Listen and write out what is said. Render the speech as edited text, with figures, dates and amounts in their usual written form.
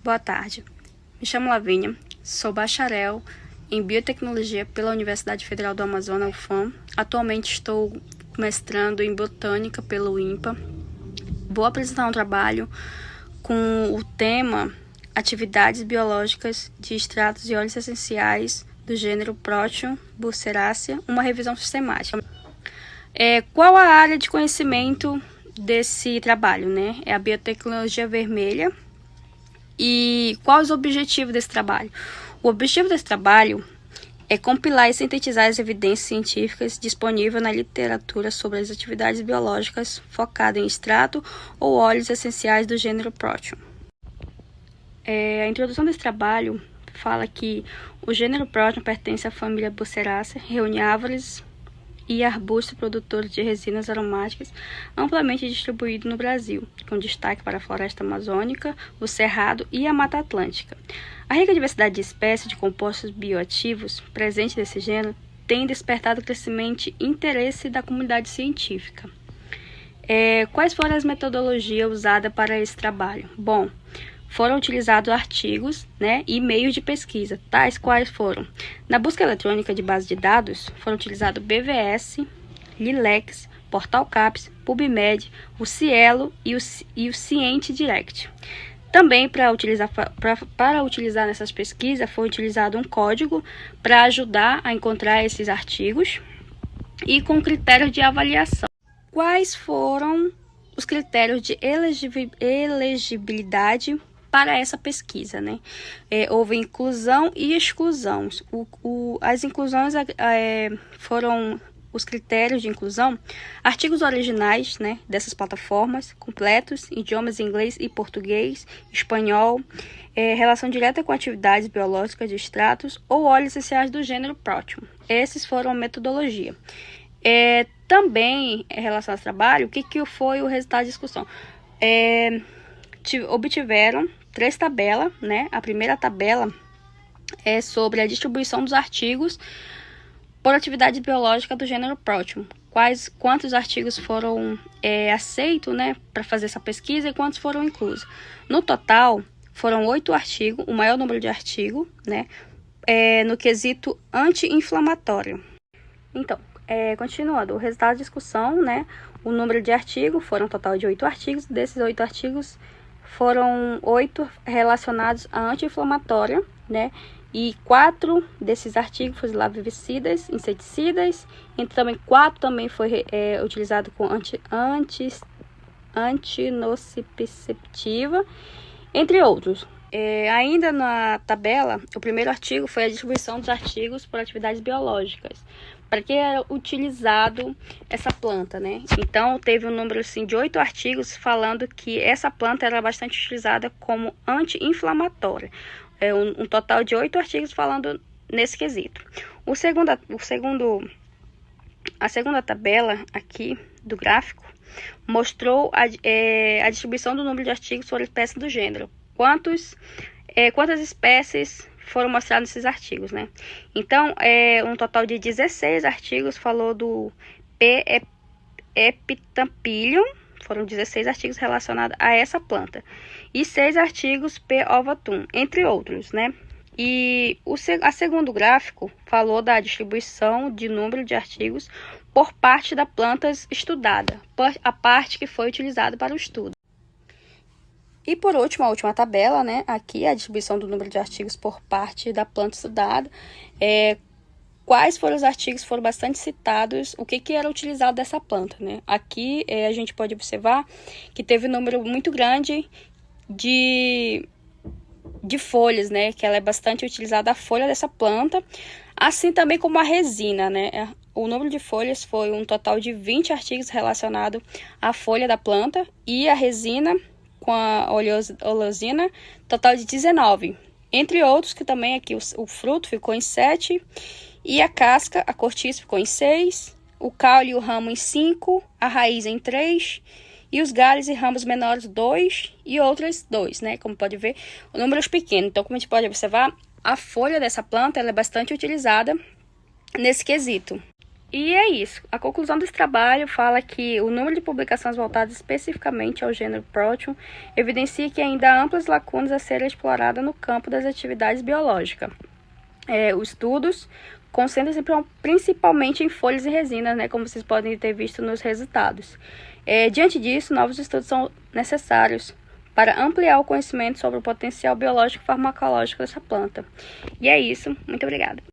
Boa tarde, me chamo Lavínia, sou bacharel em Biotecnologia pela Universidade Federal do Amazonas, UFAM. Atualmente estou mestrando em Botânica pelo INPA. Vou apresentar um trabalho com o tema Atividades biológicas de extratos e óleos essenciais do gênero Proteum burseraceae, uma revisão sistemática. Qual a área de conhecimento desse trabalho, né? É a biotecnologia vermelha. E quais os objetivos desse trabalho? O objetivo desse trabalho é compilar e sintetizar as evidências científicas disponíveis na literatura sobre as atividades biológicas focadas em extrato ou óleos essenciais do gênero Proteum. A introdução desse trabalho fala que o gênero Proteum pertence à família Burseraceae, reúne árvores e arbustos produtores de resinas aromáticas amplamente distribuído no Brasil, com destaque para a floresta amazônica, o cerrado e a Mata Atlântica. A rica diversidade de espécies de compostos bioativos presente nesse gênero tem despertado crescimento interesse da comunidade científica. Quais foram as metodologias usadas para esse trabalho? Bom, foram utilizados artigos, e meios de pesquisa, tais quais foram: na busca eletrônica de base de dados, foram utilizados BVS, Lilex, Portal Caps, PubMed, o Cielo e o Scient Direct. Também para utilizar nessas pesquisas, foi utilizado um código para ajudar a encontrar esses artigos e com critérios de avaliação. Quais foram os critérios de elegibilidade para essa pesquisa, houve inclusão e exclusão. As inclusões foram os critérios de inclusão: artigos originais, dessas plataformas, completos, idiomas inglês e português, espanhol, relação direta com atividades biológicas de extratos ou óleos essenciais do gênero Proteum. Esses foram a metodologia. Também, em relação ao trabalho, o que foi o resultado da discussão? Obtiveram 3 tabelas, A primeira tabela é sobre a distribuição dos artigos por atividade biológica do gênero Proteum. Quantos artigos foram aceitos, para fazer essa pesquisa e quantos foram inclusos. No total, foram 8 artigos, o maior número de artigos, no quesito anti-inflamatório. Então, continuando, o resultado da discussão, o número de artigos foram um total de 8 artigos. Desses 8 artigos, foram 8 relacionados a anti-inflamatória, e 4 desses artigos foram larvicidas, inseticidas, e também 4 também foi utilizado com antinociceptiva, entre outros. Ainda na tabela, o primeiro artigo foi a distribuição dos artigos por atividades biológicas. Para que era utilizado essa planta, Então, teve um número de 8 artigos falando que essa planta era bastante utilizada como anti-inflamatória. Um total de 8 artigos falando nesse quesito. A segunda tabela aqui do gráfico mostrou a distribuição do número de artigos por espécie do gênero. Quantas espécies foram mostrados nesses artigos, Então, um total de 16 artigos falou do P. epitampylium, foram 16 artigos relacionados a essa planta, e 6 artigos P. ovatum, entre outros, E a segundo gráfico falou da distribuição de número de artigos por parte da planta estudada, a parte que foi utilizada para o estudo. E por último, a última tabela, aqui a distribuição do número de artigos por parte da planta estudada. Quais foram os artigos que foram bastante citados, o que era utilizado dessa planta, Aqui a gente pode observar que teve um número muito grande de folhas, que ela é bastante utilizada, a folha dessa planta, assim também como a resina, O número de folhas foi um total de 20 artigos relacionados à folha da planta e a resina com a oleosina, total de 19. Entre outros, que também aqui o fruto ficou em 7, e a casca, a cortiça, ficou em 6, o caule e o ramo em 5, a raiz em 3, e os galhos e ramos menores 2 e outras 2, Como pode ver, números pequenos. Então, como a gente pode observar, a folha dessa planta ela é bastante utilizada nesse quesito. E é isso. A conclusão desse trabalho fala que o número de publicações voltadas especificamente ao gênero Proteus evidencia que ainda há amplas lacunas a serem exploradas no campo das atividades biológicas. Os estudos concentram-se principalmente em folhas e resinas, né, como vocês podem ter visto nos resultados. Diante disso, novos estudos são necessários para ampliar o conhecimento sobre o potencial biológico e farmacológico dessa planta. E é isso. Muito obrigada.